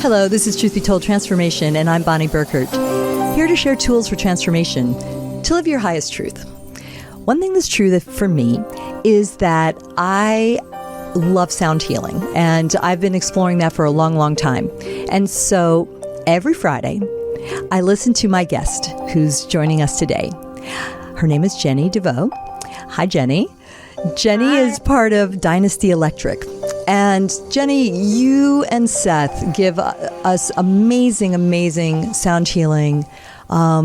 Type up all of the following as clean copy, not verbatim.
Hello, this is Truth Be Told Transformation, and I'm Bonnie Burkert, here to share tools for transformation to live your highest truth. One thing that's true that for me is that I love sound healing, and I've been exploring that for a long, long time. And so every Friday, I listen to my guest who's joining us today. Her name is Jenny Deveau. Hi, Jenny. Jenny is part of Dynasty Elektrik. And Jenny, you and Seth give us amazing, amazing sound healing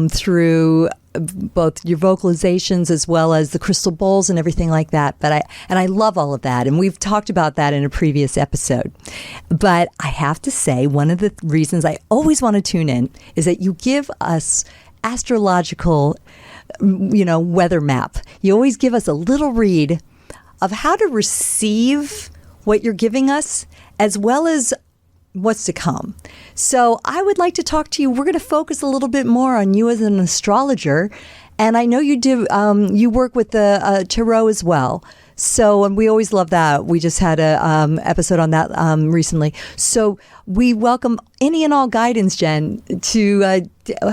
through both your vocalizations as well as the crystal bowls and everything like that. I love all of that. And we've talked about that in a previous episode. But I have to say, one of the reasons I always want to tune in is that you give us astrological, weather map. You always give us a little read of how to receive what you're giving us, as well as what's to come. So I would like to talk to you. We're going to focus a little bit more on you as an astrologer. And I know you do, you work with the tarot as well. So, and we always love that. We just had a episode on that recently. So we welcome any and all guidance, Jen, to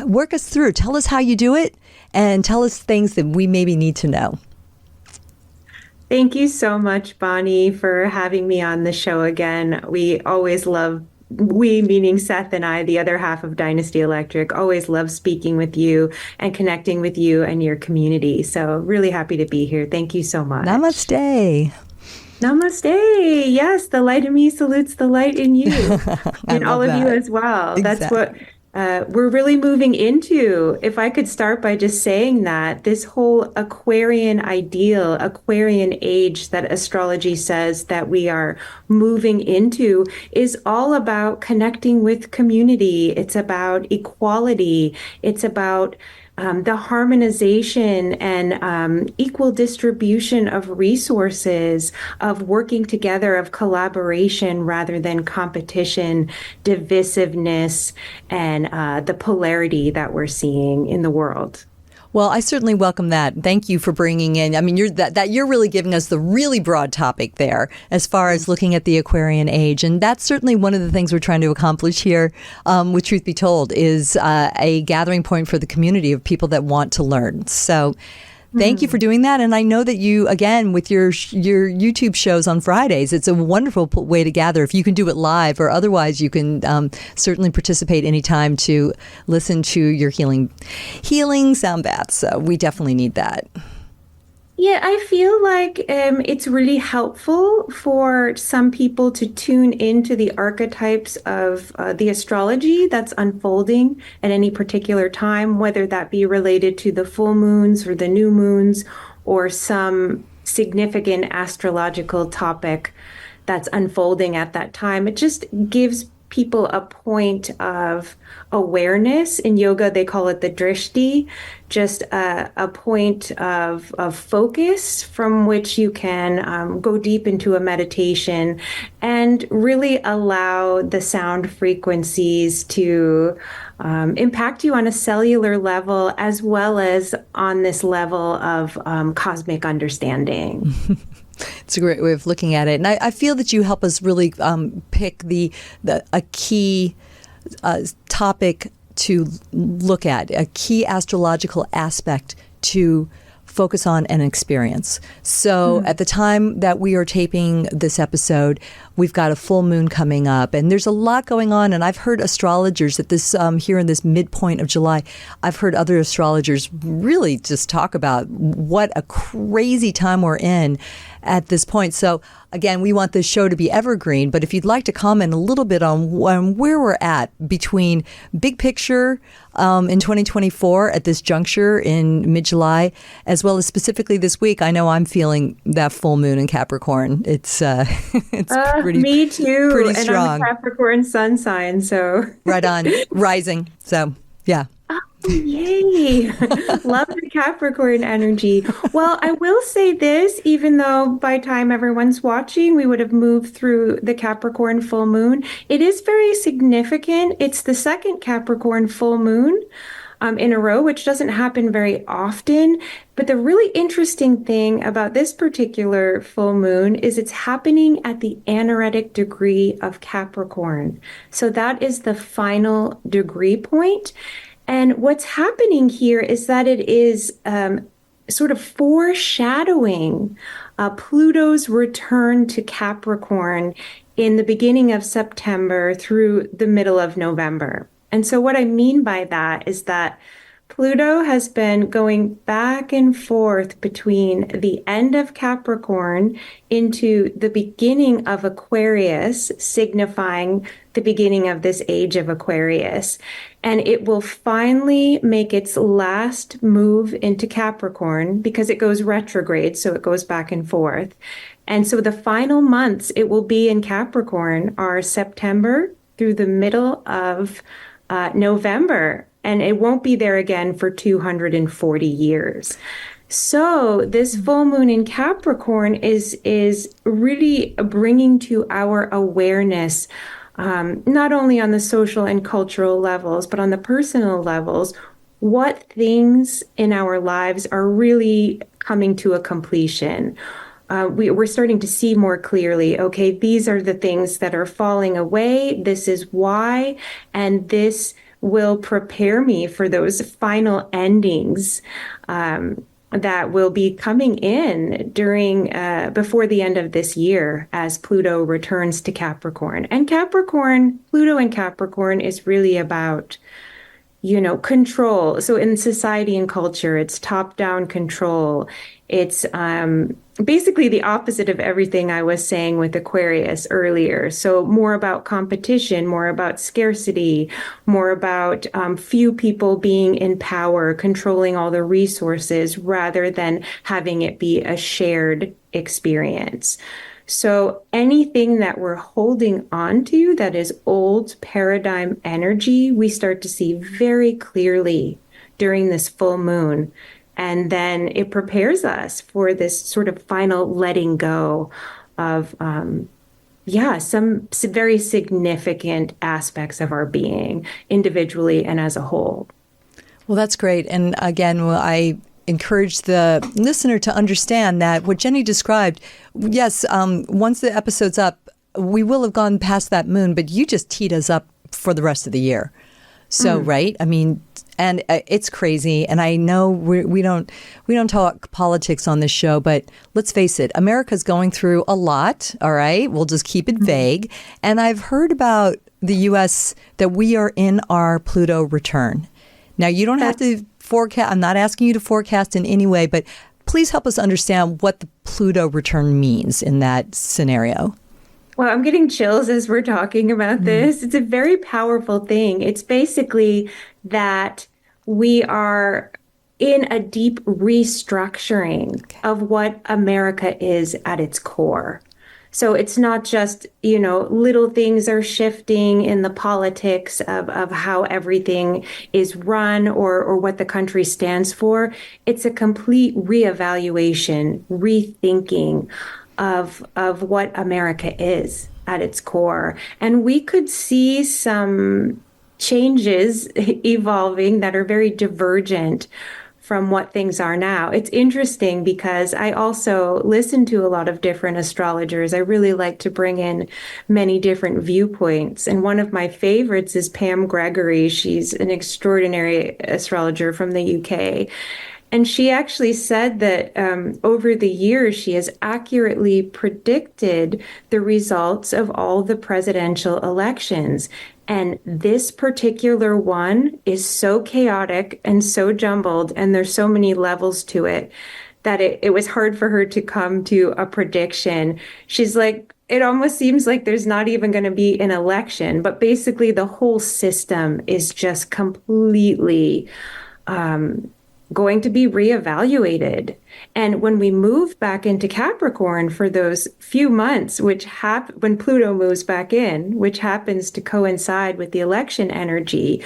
work us through. Tell us how you do it and tell us things that we maybe need to know. Thank you so much, Bonnie, for having me on the show again. We always love, we meaning Seth and I, the other half of Dynasty Elektrik, always love speaking with you and connecting with you and your community. So really happy to be here. Thank you so much. Namaste. Namaste. Yes, the light in me salutes the light in you and all of you as well. Exactly. That's what we're really moving into. If I could start by just saying that this whole Aquarian ideal, Aquarian age that astrology says that we are moving into is all about connecting with community. It's about equality. It's about the harmonization and equal distribution of resources, of working together, of collaboration rather than competition, divisiveness, and the polarity that we're seeing in the world. Well, I certainly welcome that. Thank you for bringing in. I mean, you're really giving us the really broad topic there as far as looking at the Aquarian age, and that's certainly one of the things we're trying to accomplish here. With Truth Be Told, is a gathering point for the community of people that want to learn. So. Thank you for doing that. And I know that you, again, with your YouTube shows on Fridays, it's a wonderful way to gather. If you can do it live or otherwise, you can certainly participate anytime to listen to your healing sound baths. So we definitely need that. Yeah, I feel like it's really helpful for some people to tune into the archetypes of the astrology that's unfolding at any particular time, whether that be related to the full moons or the new moons or some significant astrological topic that's unfolding at that time. It just gives people a point of awareness. In yoga, they call it the drishti, just a point of focus from which you can go deep into a meditation and really allow the sound frequencies to impact you on a cellular level as well as on this level of cosmic understanding. It's a great way of looking at it. And I feel that you help us really pick a key topic to look at, a key astrological aspect to focus on and experience. So at the time that we are taping this episode, we've got a full moon coming up, and there's a lot going on. And I've heard astrologers at this here in this midpoint of July, I've heard other astrologers really just talk about what a crazy time we're in at this point. So again, we want this show to be evergreen, but if you'd like to comment a little bit on where we're at between big picture in 2024 at this juncture in mid-July, as well as specifically this week. I know I'm feeling that full moon in Capricorn. It's pretty, me too. Pretty and strong. I'm a Capricorn sun sign, so right on, rising. So yeah. Oh, yay. Love the Capricorn energy. Well, I will say this, even though by time everyone's watching, we would have moved through the Capricorn full moon. It is very significant. It's the second Capricorn full moon. in a row, which doesn't happen very often. But the really interesting thing about this particular full moon is it's happening at the anaretic degree of Capricorn. So that is the final degree point. And what's happening here is that it is sort of foreshadowing Pluto's return to Capricorn in the beginning of September through the middle of November. And so what I mean by that is that Pluto has been going back and forth between the end of Capricorn into the beginning of Aquarius, signifying the beginning of this age of Aquarius. And it will finally make its last move into Capricorn because it goes retrograde, so it goes back and forth. And so the final months it will be in Capricorn are September through the middle of November. And it won't be there again for 240 years. So this full moon in Capricorn is really bringing to our awareness, not only on the social and cultural levels, but on the personal levels, what things in our lives are really coming to a completion. We're starting to see more clearly, okay, these are the things that are falling away. This is why, and this will prepare me for those final endings that will be coming in during before the end of this year as Pluto returns to Capricorn. And Pluto and Capricorn is really about, control. So in society and culture, it's top-down control. It's basically the opposite of everything I was saying with Aquarius earlier. So more about competition, more about scarcity, more about few people being in power, controlling all the resources, rather than having it be a shared experience. So anything that we're holding on to that is old paradigm energy, we start to see very clearly during this full moon. And then it prepares us for this sort of final letting go of, some very significant aspects of our being, individually and as a whole. Well, that's great. And again, I encourage the listener to understand that what Jenny described, yes, once the episode's up, we will have gone past that moon, but you just teed us up for the rest of the year. So, right? I mean, and it's crazy. And I know we don't talk politics on this show, but let's face it, America's going through a lot. All right. We'll just keep it vague. And I've heard about the U.S. that we are in our Pluto return. Now, you don't have to forecast. I'm not asking you to forecast in any way, but please help us understand what the Pluto return means in that scenario. Well, I'm getting chills as we're talking about this. It's a very powerful thing. It's basically that we are in a deep restructuring of what America is at its core. So it's not just, little things are shifting in the politics of how everything is run or what the country stands for. It's a complete reevaluation, rethinking of what America is at its core. And we could see some changes evolving that are very divergent from what things are now. It's interesting because I also listen to a lot of different astrologers. I really like to bring in many different viewpoints. And one of my favorites is Pam Gregory. She's an extraordinary astrologer from the UK. And she actually said that over the years, she has accurately predicted the results of all the presidential elections. And this particular one is so chaotic and so jumbled, and there's so many levels to it, that it was hard for her to come to a prediction. She's like, it almost seems like there's not even going to be an election, but basically the whole system is just completely going to be reevaluated. And when we move back into Capricorn for those few months, when Pluto moves back in, which happens to coincide with the election energy,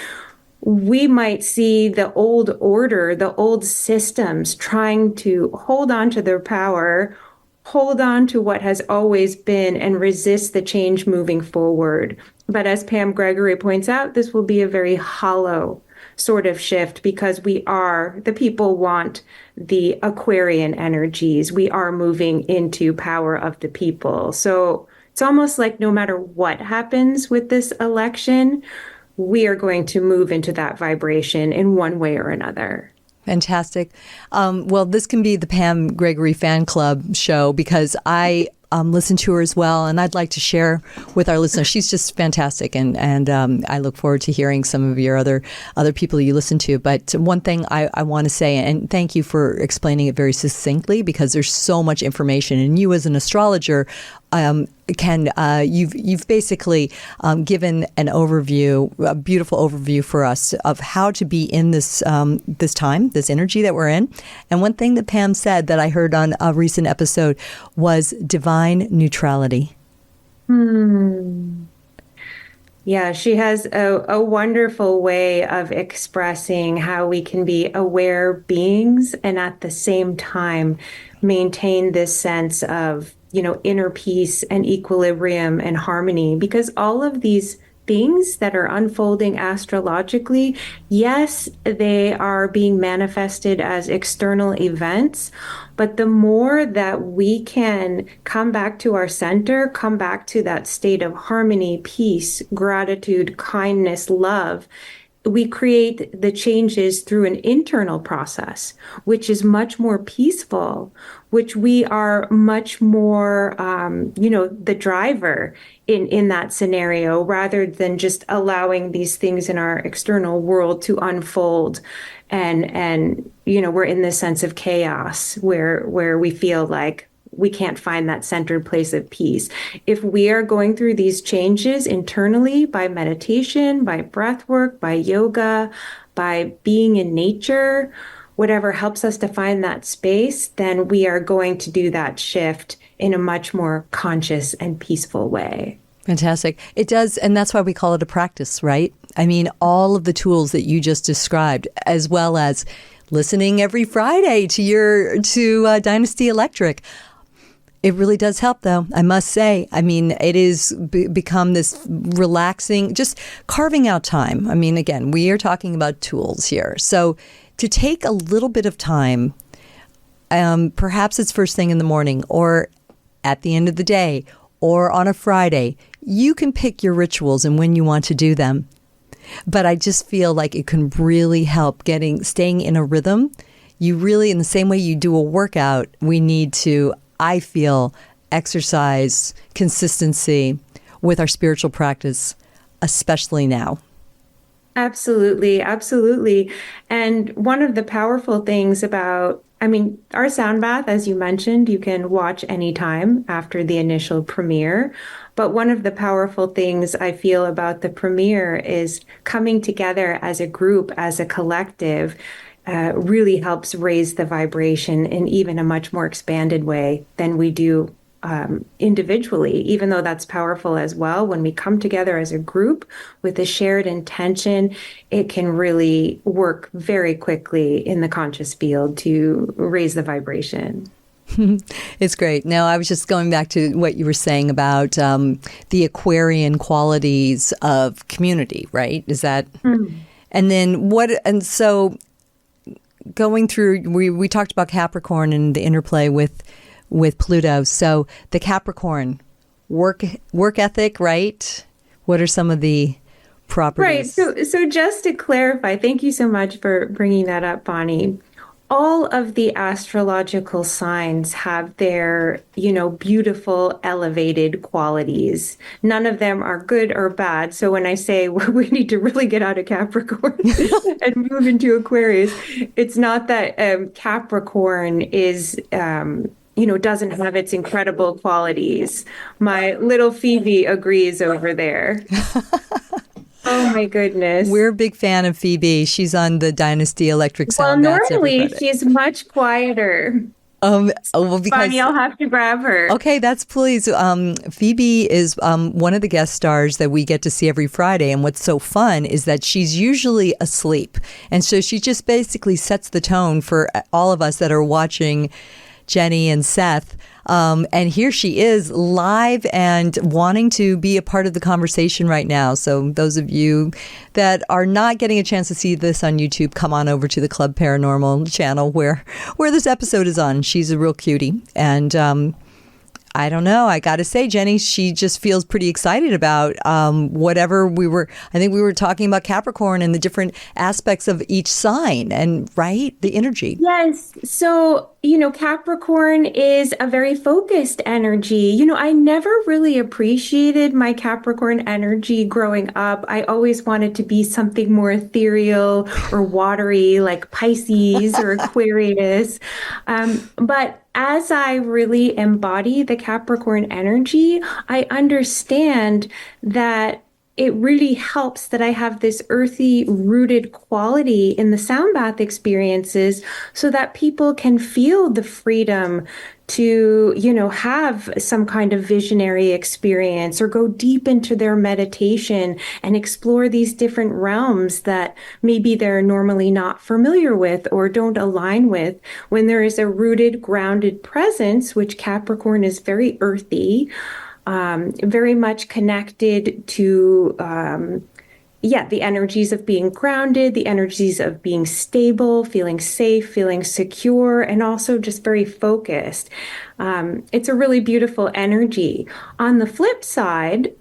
we might see the old order, the old systems trying to hold on to their power, hold on to what has always been, and resist the change moving forward. But as Pam Gregory points out, this will be a very hollow sort of shift because the people want the Aquarian energies. We are moving into power of the people. So it's almost like no matter what happens with this election, we are going to move into that vibration in one way or another. Fantastic. Well, this can be the Pam Gregory fan club show because I listen to her as well, and I'd like to share with our listeners. She's just fantastic, and I look forward to hearing some of your other people you listen to. But one thing I want to say, and thank you for explaining it very succinctly, because there's so much information, and you as an astrologer you've basically given an overview, a beautiful overview for us of how to be in this time, this energy that we're in. And one thing that Pam said that I heard on a recent episode was divine neutrality. Yeah, she has a wonderful way of expressing how we can be aware beings and at the same time maintain this sense of, inner peace and equilibrium and harmony, because all of these things that are unfolding astrologically, yes, they are being manifested as external events, but the more that we can come back to our center, come back to that state of harmony, peace, gratitude, kindness, love, we create the changes through an internal process, which is much more peaceful, which we are much more, the driver in that scenario, rather than just allowing these things in our external world to unfold. And we're in this sense of chaos where we feel like we can't find that centered place of peace. If we are going through these changes internally by meditation, by breath work, by yoga, by being in nature, whatever helps us to find that space, then we are going to do that shift in a much more conscious and peaceful way. Fantastic. It does, and that's why we call it a practice, right? I mean, all of the tools that you just described, as well as listening every Friday to Dynasty Elektrik. It really does help, though, I must say. I mean, it is become this relaxing, just carving out time. I mean, again, we are talking about tools here. So to take a little bit of time, perhaps it's first thing in the morning or at the end of the day or on a Friday, you can pick your rituals and when you want to do them. But I just feel like it can really help staying in a rhythm. You really, in the same way you do a workout, we need to, I feel, exercise consistency with our spiritual practice, especially now. Absolutely, absolutely. And one of the powerful things about, our sound bath, as you mentioned, you can watch anytime after the initial premiere. But one of the powerful things I feel about the premiere is coming together as a group, as a collective, really helps raise the vibration in even a much more expanded way than we do individually, even though that's powerful as well. When we come together as a group with a shared intention, it can really work very quickly in the conscious field to raise the vibration. It's great. Now, I was just going back to what you were saying about the Aquarian qualities of community, right? Is that, and then and so going through, we talked about Capricorn and the interplay with Pluto. So the Capricorn work ethic, right? What are some of the properties? Right. So just to clarify, thank you so much for bringing that up, Bonnie. All of the astrological signs have their, beautiful, elevated qualities. None of them are good or bad. So when I say we need to really get out of Capricorn and move into Aquarius, it's not that Capricorn is, doesn't have its incredible qualities. My little Phoebe agrees over there. Oh my goodness. We're a big fan of Phoebe. She's on the Dynasty Elektrik sound. Well, normally she's much quieter. Because Bonnie, I'll have to grab her. Okay, that's please. Phoebe is one of the guest stars that we get to see every Friday. And what's so fun is that she's usually asleep. And so she just basically sets the tone for all of us that are watching Jenny and Seth. And here she is live and wanting to be a part of the conversation right now. So those of you that are not getting a chance to see this on YouTube, come on over to the Club Paranormal channel where this episode is on. She's a real cutie. And I don't know. I got to say, Jenny, she just feels pretty excited about whatever I think we were talking about Capricorn and the different aspects of each sign and, right, the energy. Yes. So, Capricorn is a very focused energy. I never really appreciated my Capricorn energy growing up. I always wanted to be something more ethereal or watery, like Pisces or Aquarius. But as I really embody the Capricorn energy, I understand that it really helps that I have this earthy rooted quality in the sound bath experiences so that people can feel the freedom to, have some kind of visionary experience or go deep into their meditation and explore these different realms that maybe they're normally not familiar with or don't align with. When there is a rooted, grounded presence, which Capricorn is very earthy, very much connected to, the energies of being grounded, the energies of being stable, feeling safe, feeling secure, and also just very focused. It's a really beautiful energy. On the flip side,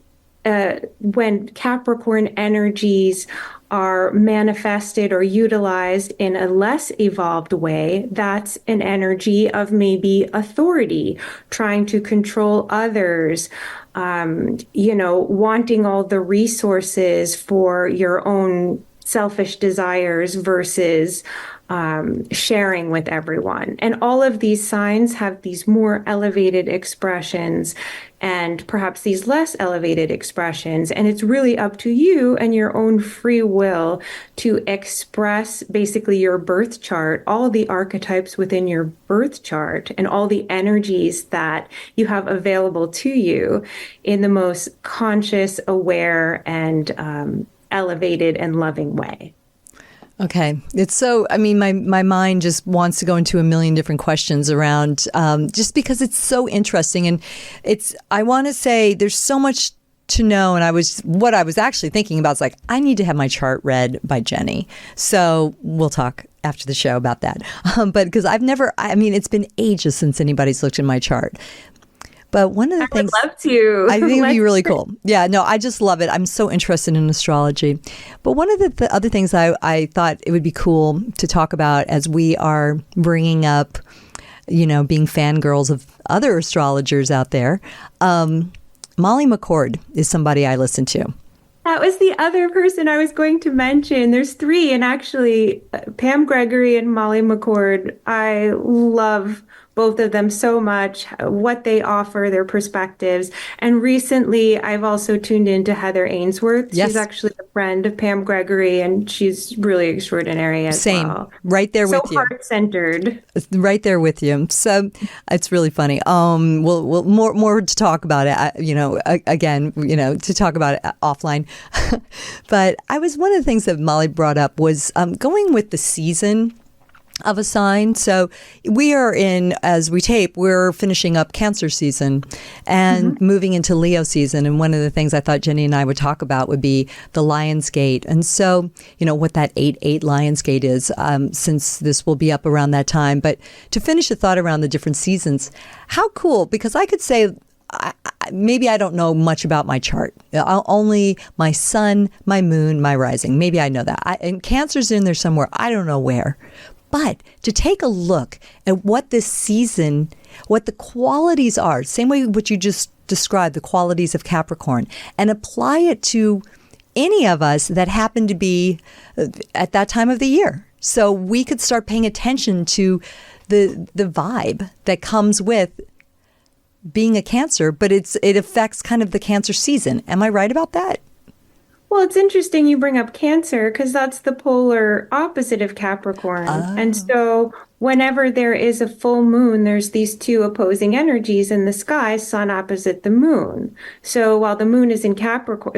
when Capricorn energies are manifested or utilized in a less evolved way, that's an energy of maybe authority, trying to control others, wanting all the resources for your own selfish desires versus sharing with everyone. And all of these signs have these more elevated expressions and perhaps these less elevated expressions. And it's really up to you and your own free will to express basically your birth chart, all the archetypes within your birth chart and all the energies that you have available to you in the most conscious, aware, and elevated and loving way. Okay. It's so, my mind just wants to go into a million different questions around, just because it's so interesting. And I want to say there's so much to know. And what I was actually thinking about is like, I need to have my chart read by Jenny. So we'll talk after the show about that. But because it's been ages since anybody's looked in my chart. But one of the things I would love to. I think it would be really cool. Yeah, no, I just love it. I'm so interested in astrology. But one of the other things I thought it would be cool to talk about as we are bringing up, being fangirls of other astrologers out there, Molly McCord is somebody I listen to. That was the other person I was going to mention. There's three, and actually, Pam Gregory and Molly McCord, I love both of them so much, what they offer, their perspectives. And recently, I've also tuned into Heather Ainsworth. Yes. She's actually a friend of Pam Gregory, and she's really extraordinary as Same. well. Right there with so you. So heart-centered. Right there with you. So it's really funny. We'll more to talk about it, again, to talk about it offline. But one of the things that Molly brought up was going with the season of a sign. So we are as we tape, we're finishing up Cancer season and moving into Leo season. And one of the things I thought Jenny and I would talk about would be the Lion's Gate. And so, what that 8/8 Lion's Gate is, since this will be up around that time. But to finish the thought around the different seasons, how cool, because I could say, maybe I don't know much about my chart. Only my sun, my moon, my rising. Maybe I know that. And Cancer's in there somewhere. I don't know where. But to take a look at what this season, what the qualities are, same way what you just described, the qualities of Capricorn, and apply it to any of us that happen to be at that time of the year. So we could start paying attention to the vibe that comes with being a Cancer, but it affects kind of the Cancer season. Am I right about that? Well, it's interesting you bring up Cancer because that's the polar opposite of Capricorn. Oh. And so whenever there is a full moon, there's these two opposing energies in the sky, sun opposite the moon. So while the moon is in Capricorn,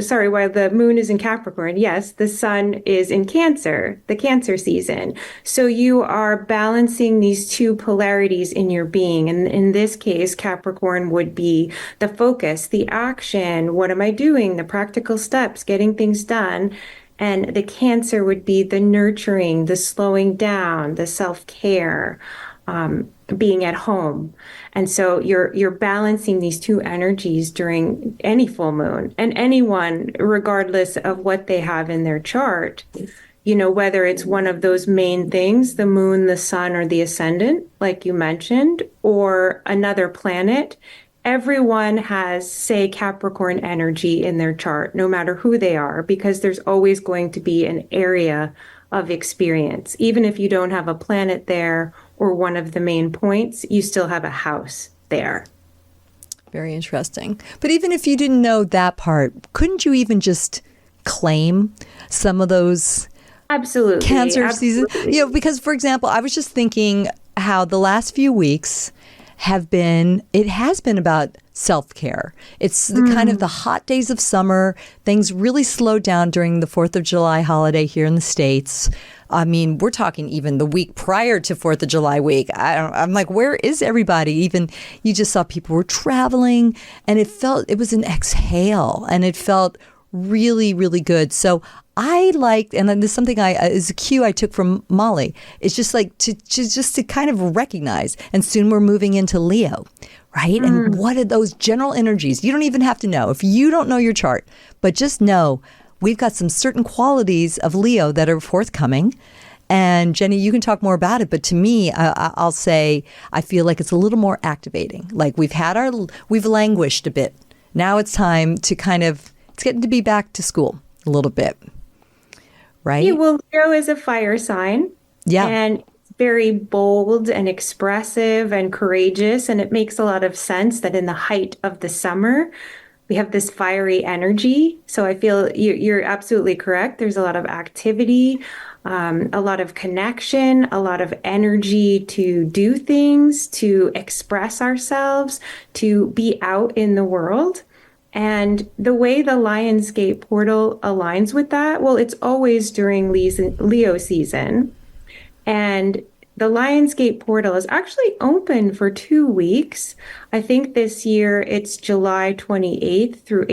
yes, the sun is in Cancer, the Cancer season. So you are balancing these two polarities in your being. And in this case, Capricorn would be the focus, the action. What am I doing? The practical steps, getting things done. And the Cancer would be the nurturing, the slowing down, the self-care, being at home. And so you're balancing these two energies during any full moon. And anyone, regardless of what they have in their chart, whether it's one of those main things, the moon, the sun, or the ascendant, like you mentioned, or another planet, everyone has, say, Capricorn energy in their chart, no matter who they are, because there's always going to be an area of experience. Even if you don't have a planet there or one of the main points, you still have a house there. Very interesting. But even if you didn't know that part, couldn't you even just claim some of those Absolutely. Cancer seasons? Because, for example, I was just thinking how the last few weeks it has been about self-care. It's the kind of the hot days of summer. Things really slowed down during the 4th of July holiday here in the States. I mean, we're talking even the week prior to 4th of July week. I'm like, where is everybody? Even you just saw people were traveling, and it was an exhale, and it felt really, really good. So I liked, and then there's something is a cue I took from Molly. It's just like to kind of recognize, and soon we're moving into Leo, right? And what are those general energies? You don't even have to know if you don't know your chart, but just know we've got some certain qualities of Leo that are forthcoming. And Jenny, you can talk more about it, but to me, I'll say I feel like it's a little more activating. Like we've languished a bit. Now it's time to it's getting to be back to school a little bit. Right? Yeah, well, Leo is a fire sign. Yeah. And it's very bold and expressive and courageous. And it makes a lot of sense that in the height of the summer, we have this fiery energy. So I feel you're absolutely correct. There's a lot of activity, a lot of connection, a lot of energy to do things, to express ourselves, to be out in the world. And the way the Lionsgate portal aligns with that, well, it's always during Leo season. And the Lionsgate portal is actually open for 2 weeks. I think this year it's July 28th through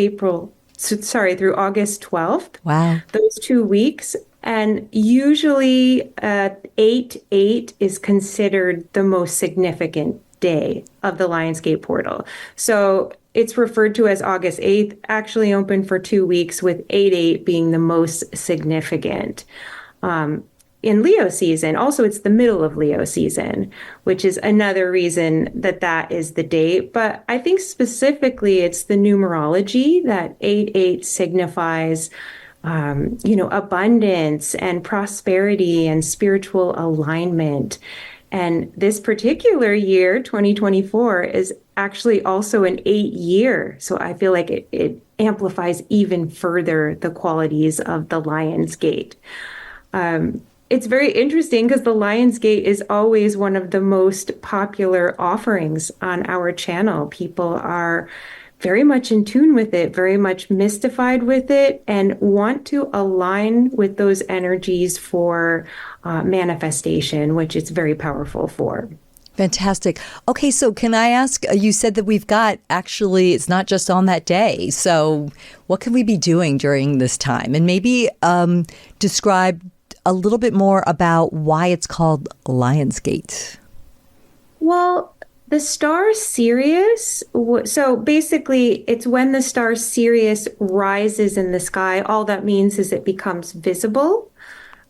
through August 12th. Wow. Those 2 weeks. And usually 8/8 is considered the most significant day of the Lionsgate portal. So it's referred to as August 8th, actually open for 2 weeks, with 8/8 being the most significant. In Leo season, also it's the middle of Leo season, which is another reason that is the date. But I think specifically it's the numerology that 8/8 signifies, abundance and prosperity and spiritual alignment. And this particular year, 2024, is actually also an 8-year. So I feel like it amplifies even further the qualities of the Lionsgate. It's very interesting because the Lionsgate is always one of the most popular offerings on our channel. People are very much in tune with it, very much mystified with it, and want to align with those energies for manifestation, which it's very powerful for. Fantastic. Okay, so can I ask, you said that it's not just on that day. So what can we be doing during this time? And maybe describe a little bit more about why it's called Lionsgate. Well, the star Sirius, so basically it's when the star Sirius rises in the sky, all that means is it becomes visible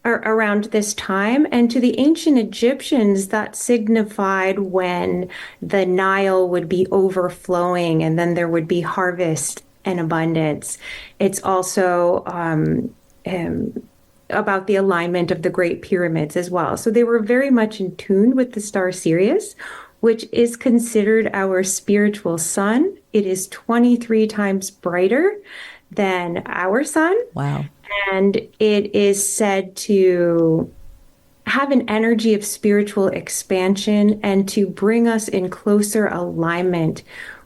around this time. And to the ancient Egyptians, that signified when the Nile would be overflowing and then there would be harvest and abundance. It's also about the alignment of the Great Pyramids as well. So they were very much in tune with the star Sirius, which is considered our spiritual sun. It is 23 times brighter than our sun. Wow. And it is said to have an energy of spiritual expansion and to bring us in closer alignment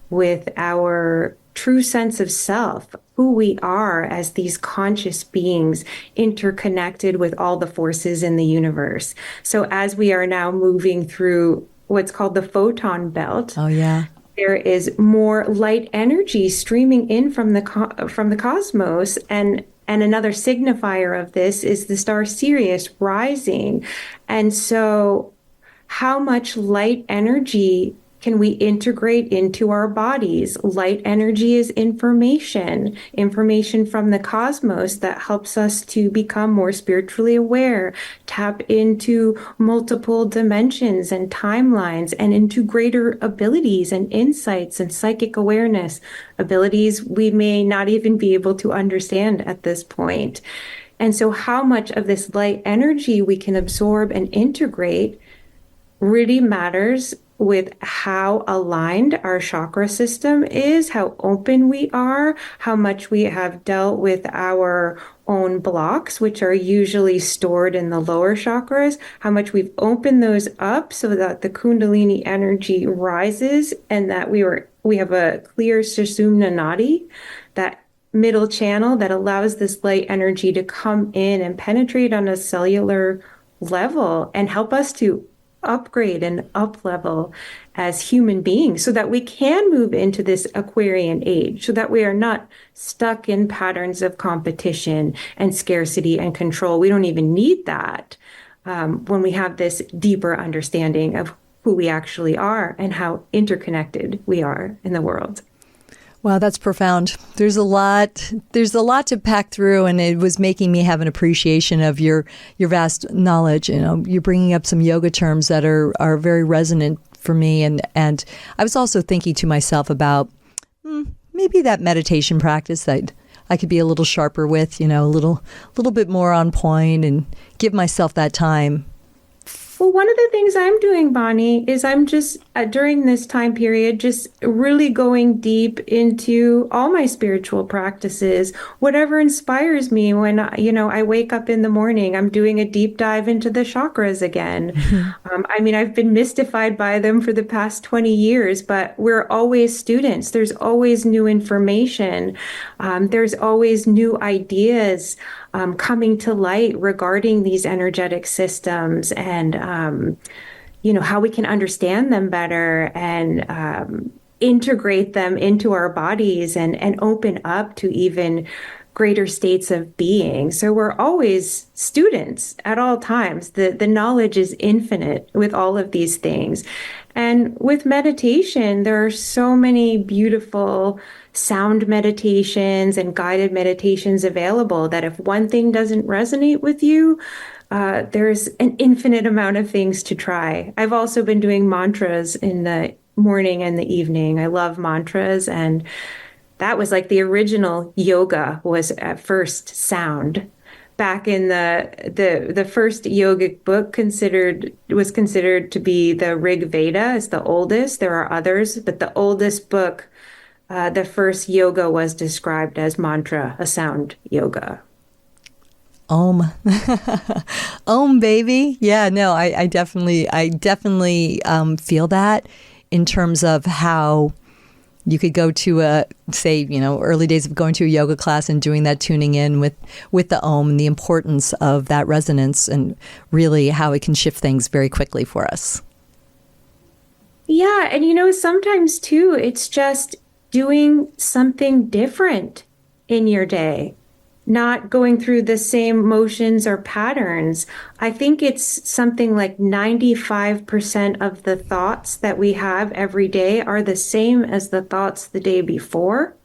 with our true sense of self, who we are as these conscious beings interconnected with all the forces in the universe. So as we are now moving through what's called the photon belt, Oh, yeah. there is more light energy streaming in from the cosmos, and another signifier of this is the star Sirius rising. And so how much light energy can we integrate into our bodies? Light energy is information from the cosmos that helps us to become more spiritually aware, tap into multiple dimensions and timelines, and into greater abilities and insights and psychic awareness, abilities we may not even be able to understand at this point. And so how much of this light energy we can absorb and integrate really matters with how aligned our chakra system is, how open we are, how much we have dealt with our own blocks, which are usually stored in the lower chakras, how much we've opened those up so that the Kundalini energy rises and that we have a clear Sushumna Nadi, that middle channel that allows this light energy to come in and penetrate on a cellular level and help us to upgrade and up level as human beings so that we can move into this Aquarian age, so that we are not stuck in patterns of competition and scarcity and control. We don't even need that when we have this deeper understanding of who we actually are and how interconnected we are in the world. Wow, that's profound. There's a lot to pack through, and it was making me have an appreciation of your vast knowledge. You know, you're bringing up some yoga terms that are very resonant for me, and I was also thinking to myself about maybe that meditation practice that I could be a little sharper with, you know, a little bit more on point, and give myself that time. Well, one of the things I'm doing, Bonnie, is I'm just during this time period, just really going deep into all my spiritual practices, whatever inspires me when, I wake up in the morning, I'm doing a deep dive into the chakras again. I mean, I've been mystified by them for the past 20 years, but we're always students. There's always new information. There's always new ideas coming to light regarding these energetic systems and, how we can understand them better and integrate them into our bodies and open up to even greater states of being. So we're always students at all times. The knowledge is infinite with all of these things. And with meditation, there are so many beautiful sound meditations and guided meditations available that if one thing doesn't resonate with you, there's an infinite amount of things to try. I've also been doing mantras in the morning and the evening. I love mantras, and that was like the original yoga was at first sound. Back in the first yogic book was considered to be the Rig Veda is the oldest. There are others, but the oldest book, the first yoga was described as mantra, a sound yoga. Om. Om, baby. Yeah, no, I definitely feel that in terms of how you could go to early days of going to a yoga class and doing that tuning in with the Om and the importance of that resonance and really how it can shift things very quickly for us. Yeah, and sometimes too, it's just doing something different in your day, not going through the same motions or patterns. I think it's something like 95% of the thoughts that we have every day are the same as the thoughts the day before.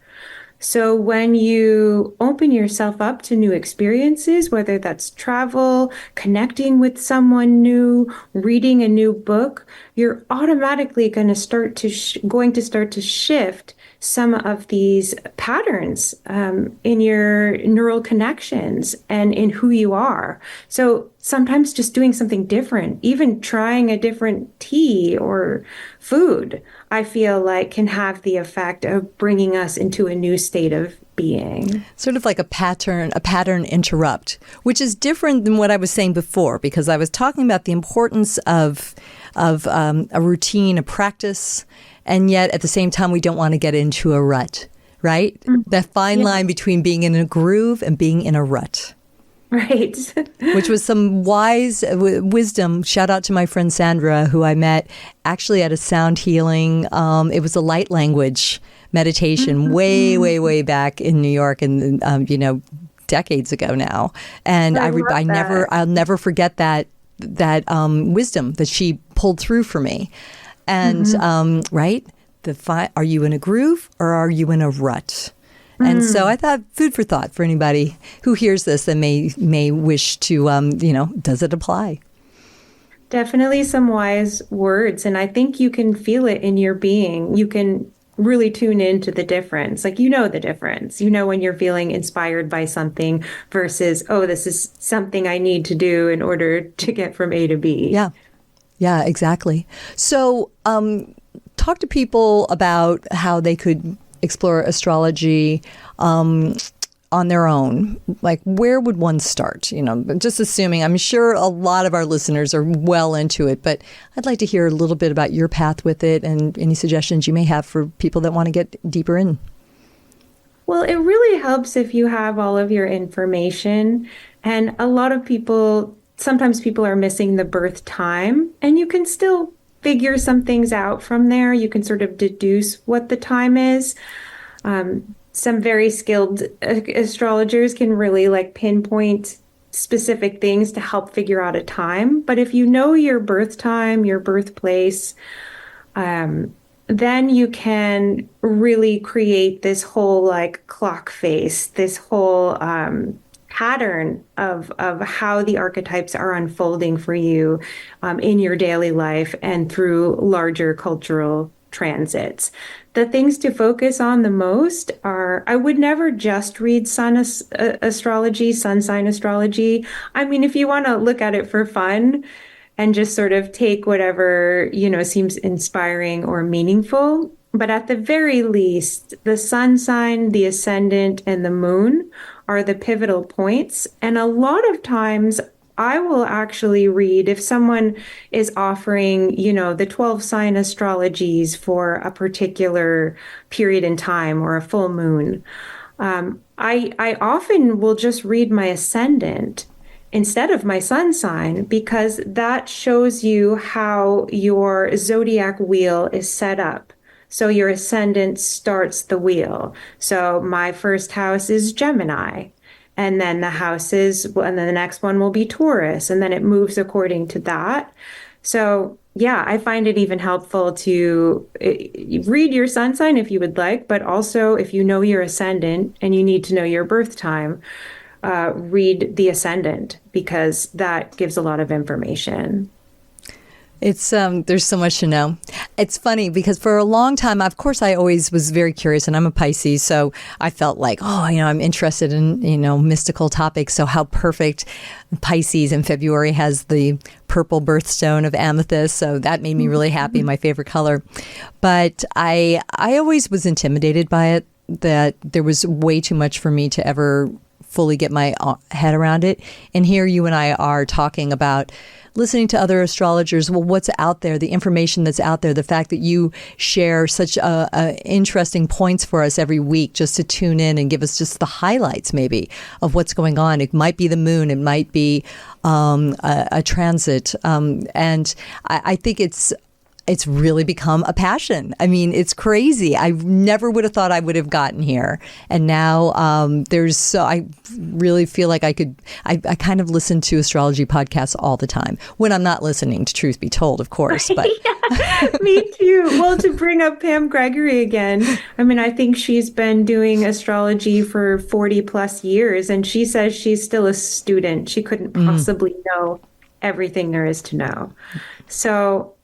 So when you open yourself up to new experiences, whether that's travel, connecting with someone new, reading a new book, you're automatically going to start to shift some of these patterns in your neural connections and in who you are. So sometimes just doing something different, even trying a different tea or food, I feel like can have the effect of bringing us into a new state of being. Sort of like a pattern interrupt, which is different than what I was saying before, because I was talking about the importance of a routine, a practice, and yet at the same time, we don't want to get into a rut, right? Mm-hmm. That fine line between being in a groove and being in a rut. Right. Which was some wise wisdom. Shout out to my friend Sandra, who I met actually at a sound healing. It was a light language meditation way back in New York, and decades ago now. And I'll never forget that wisdom that she pulled through for me. And right, are you in a groove or are you in a rut? And so I thought, food for thought for anybody who hears this and may wish to, does it apply? Definitely some wise words. And I think you can feel it in your being. You can really tune into the difference. Like, the difference. When you're feeling inspired by something versus, oh, this is something I need to do in order to get from A to B. Yeah, exactly. So talk to people about how they could explore astrology on their own. Like, where would one start? Just assuming, I'm sure a lot of our listeners are well into it, but I'd like to hear a little bit about your path with it and any suggestions you may have for people that want to get deeper in. Well, it really helps if you have all of your information. And a lot of sometimes people are missing the birth time, and you can still figure some things out from there. You can sort of deduce what the time is. Some very skilled astrologers can really pinpoint specific things to help figure out a time. But if you know your birth time, your birthplace, then you can really create this whole clock face, this whole pattern of how the archetypes are unfolding for you in your daily life and through larger cultural transits. The things to focus on the most are, I would never just read sun astrology, sun sign astrology. I mean, if you want to look at it for fun and just sort of take whatever, seems inspiring or meaningful. But at the very least, the sun sign, the ascendant, and the moon are the pivotal points. And a lot of times I will actually read if someone is offering, the 12 sign astrologies for a particular period in time or a full moon. I often will just read my ascendant instead of my sun sign, because that shows you how your zodiac wheel is set up. So your ascendant starts the wheel. So my first house is Gemini. And then and then the next one will be Taurus. And then it moves according to that. So yeah, I find it even helpful to read your sun sign if you would like, but also if you know your ascendant and you need to know your birth time, read the ascendant, because that gives a lot of information. It's there's so much to know. It's funny because for a long time, of course, I always was very curious, and I'm a Pisces, so I felt like, I'm interested in, mystical topics. So how perfect Pisces in February has the purple birthstone of amethyst. So that made me really happy, my favorite color. But I always was intimidated by it, that there was way too much for me to ever fully get my head around it. And here you and I are talking about listening to other astrologers, what's out there, the information that's out there, the fact that you share such interesting points for us every week just to tune in and give us just the highlights maybe of what's going on. It might be the moon, it might be a transit. And I think it's really become a passion. I mean, it's crazy. I never would have thought I would have gotten here. And now I really feel like I kind of listen to astrology podcasts all the time when I'm not listening to Truth Be Told, of course. But yeah, me too. Well, to bring up Pam Gregory again, I mean, I think she's been doing astrology for 40 plus years, and she says she's still a student. She couldn't possibly know everything there is to know. So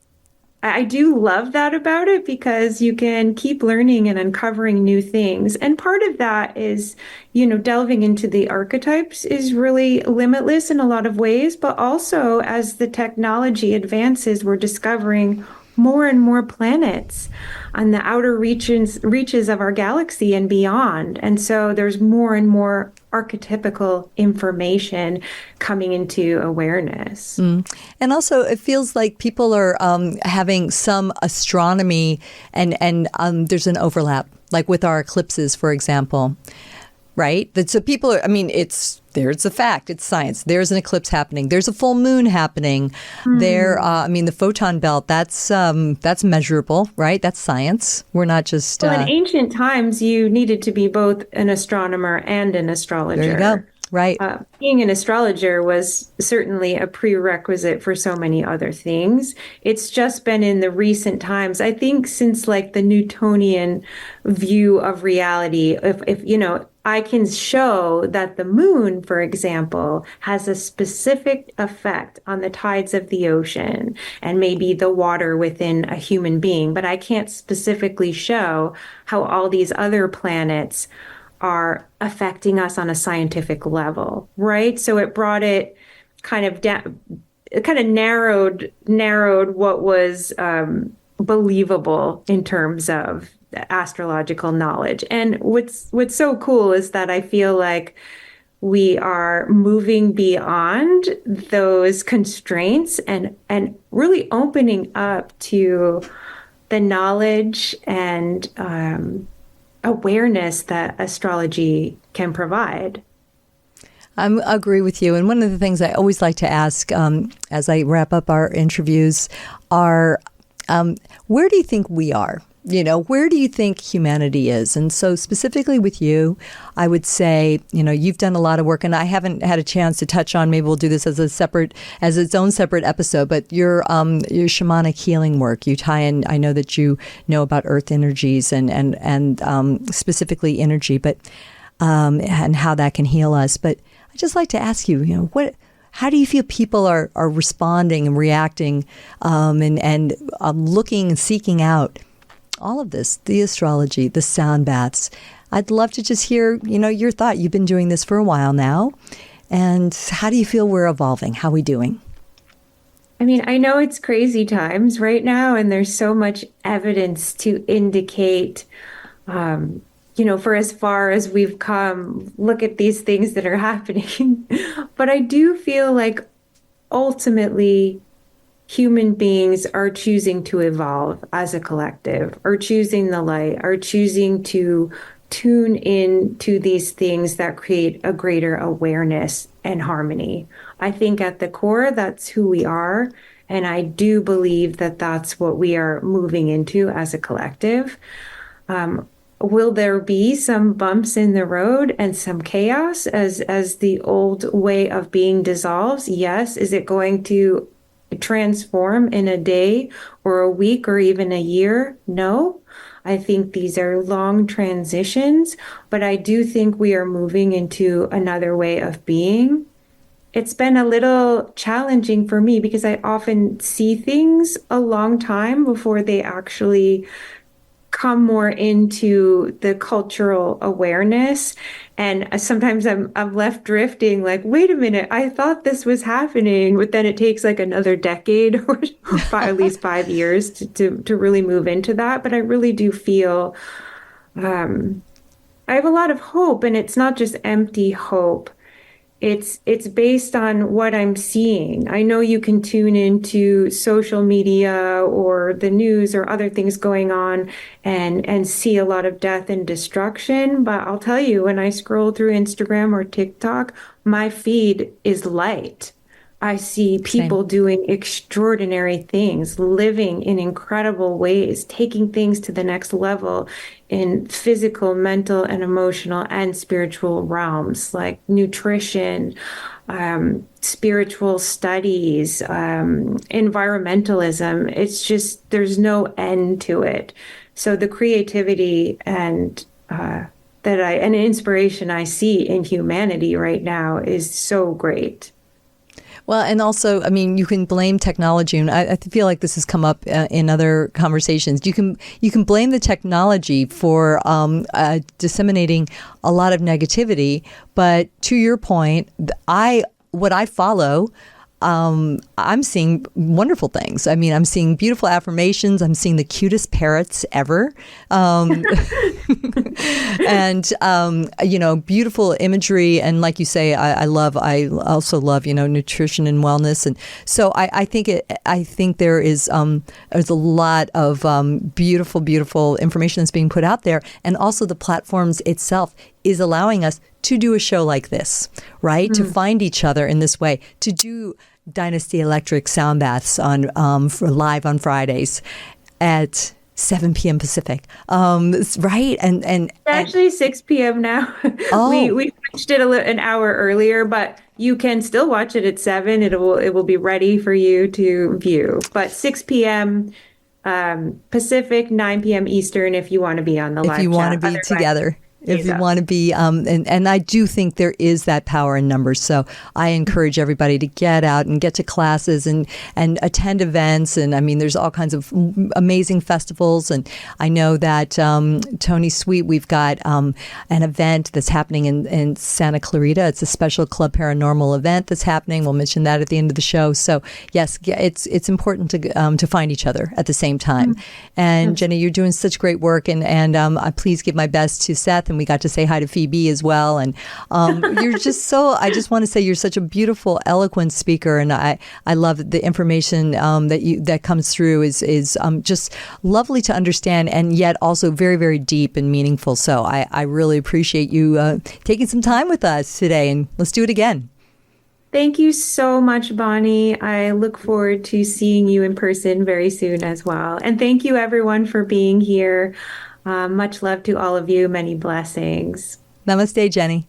I do love that about it, because you can keep learning and uncovering new things. And part of that is, delving into the archetypes is really limitless in a lot of ways. But also, as the technology advances, we're discovering more and more planets on the outer reaches of our galaxy and beyond. And so there's more and more archetypical information coming into awareness. And also, it feels like people are having some astronomy, and there's an overlap, like with our eclipses, for example, right? So people are, I mean, there's a fact, it's science. There's an eclipse happening. There's a full moon happening. I mean, the photon belt, that's measurable, right? That's science. We're not just... Well, in ancient times, you needed to be both an astronomer and an astrologer. There you go. Right. Being an astrologer was certainly a prerequisite for so many other things. It's just been in the recent times, I think, since like the Newtonian view of reality, if you know, I can show that the moon, for example, has a specific effect on the tides of the ocean and maybe the water within a human being, but I can't specifically show how all these other planets are affecting us on a scientific level, right? So it brought it kind of down, it kind of narrowed what was believable in terms of astrological knowledge. And what's so cool is that I feel like we are moving beyond those constraints and really opening up to the knowledge and awareness that astrology can provide. I agree with you. And one of the things I always like to ask as I wrap up our interviews are, where do you think we are? You know, where do you think humanity is? And so specifically with you, I would say, you know, you've done a lot of work, and I haven't had a chance to touch on, maybe we'll do this as its own separate episode, but your shamanic healing work, you tie in, I know that you know about earth energies and specifically energy, but and how that can heal us. But I'd just like to ask you, you know, how do you feel people are responding and reacting and looking and seeking out all of this, the astrology, the sound baths? I'd love to just hear, you know, your thought. You've been doing this for a while now. And how do you feel we're evolving? How are we doing? I mean, I know it's crazy times right now, and there's so much evidence to indicate, you know, for as far as we've come, look at these things that are happening. But I do feel like ultimately human beings are choosing to evolve as a collective, are choosing the light, are choosing to tune in to these things that create a greater awareness and harmony. I think at the core, that's who we are. And I do believe that that's what we are moving into as a collective. Will there be some bumps in the road and some chaos as the old way of being dissolves? Yes. Is it going to transform in a day or a week or even a year? No. I think these are long transitions, but I do think we are moving into another way of being. It's been a little challenging for me because I often see things a long time before they actually come more into the cultural awareness. And sometimes I'm left drifting like, wait a minute, I thought this was happening, but then it takes like another decade or at least 5 years to really move into that. But I really do feel I have a lot of hope, and it's not just empty hope. It's based on what I'm seeing. I know you can tune into social media or the news or other things going on and see a lot of death and destruction. But I'll tell you, when I scroll through Instagram or TikTok, my feed is light. I see people doing extraordinary things, living in incredible ways, taking things to the next level in physical, mental, and emotional and spiritual realms, like nutrition, spiritual studies, environmentalism. It's just, there's no end to it. So the creativity and an inspiration I see in humanity right now is so great. Well, and also, I mean, you can blame technology, and I feel like this has come up in other conversations. You can blame the technology for disseminating a lot of negativity, but to your point, what I follow, I'm seeing wonderful things. I mean, I'm seeing beautiful affirmations. I'm seeing the cutest parrots ever. And, beautiful imagery. And like you say, I also love, nutrition and wellness. And so I think there's a lot of beautiful information that's being put out there. And also the platforms itself is allowing us to do a show like this, right? To find each other in this way, to do Dynasty Elektrik sound baths for live on Fridays at 7 p.m. Pacific, right? And actually 6 p.m. now. Oh. We switched it an hour earlier, but you can still watch it at 7. It will be ready for you to view. But 6 p.m. Pacific, 9 p.m. Eastern if you want to be on the live chat. If you want to be together. If you want to be, and I do think there is that power in numbers. So I encourage everybody to get out and get to classes and attend events. And I mean, there's all kinds of amazing festivals. And I know that Tony Sweet, we've got an event that's happening in Santa Clarita. It's a special Club Paranormal event that's happening. We'll mention that at the end of the show. So yes, it's important to find each other at the same time. And Jenny, you're doing such great work. And I please give my best to Seth. And we got to say hi to Phoebe as well. And you're just I just want to say you're such a beautiful, eloquent speaker. And I love the information that comes through is just lovely to understand and yet also very, very deep and meaningful. So I really appreciate you taking some time with us today. And let's do it again. Thank you so much, Bonnie. I look forward to seeing you in person very soon as well. And thank you, everyone, for being here. Much love to all of you. Many blessings. Namaste, Jenny.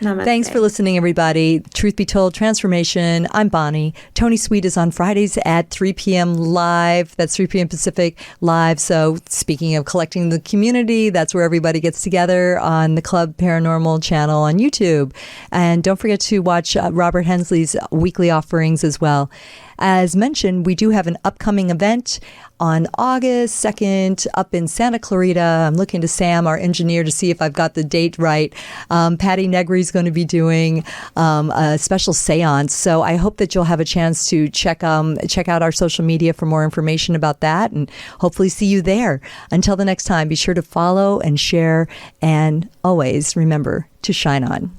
Namaste. Thanks for listening, everybody. Truth Be Told, Transformation. I'm Bonnie. Tony Sweet is on Fridays at 3 p.m. live. That's 3 p.m. Pacific live. So speaking of collecting the community, that's where everybody gets together on the Club Paranormal channel on YouTube. And don't forget to watch Robert Hensley's weekly offerings as well. As mentioned, we do have an upcoming event on August 2nd up in Santa Clarita. I'm looking to Sam, our engineer, to see if I've got the date right. Patty Negri is going to be doing a special seance. So I hope that you'll have a chance to check out our social media for more information about that and hopefully see you there. Until the next time, be sure to follow and share and always remember to shine on.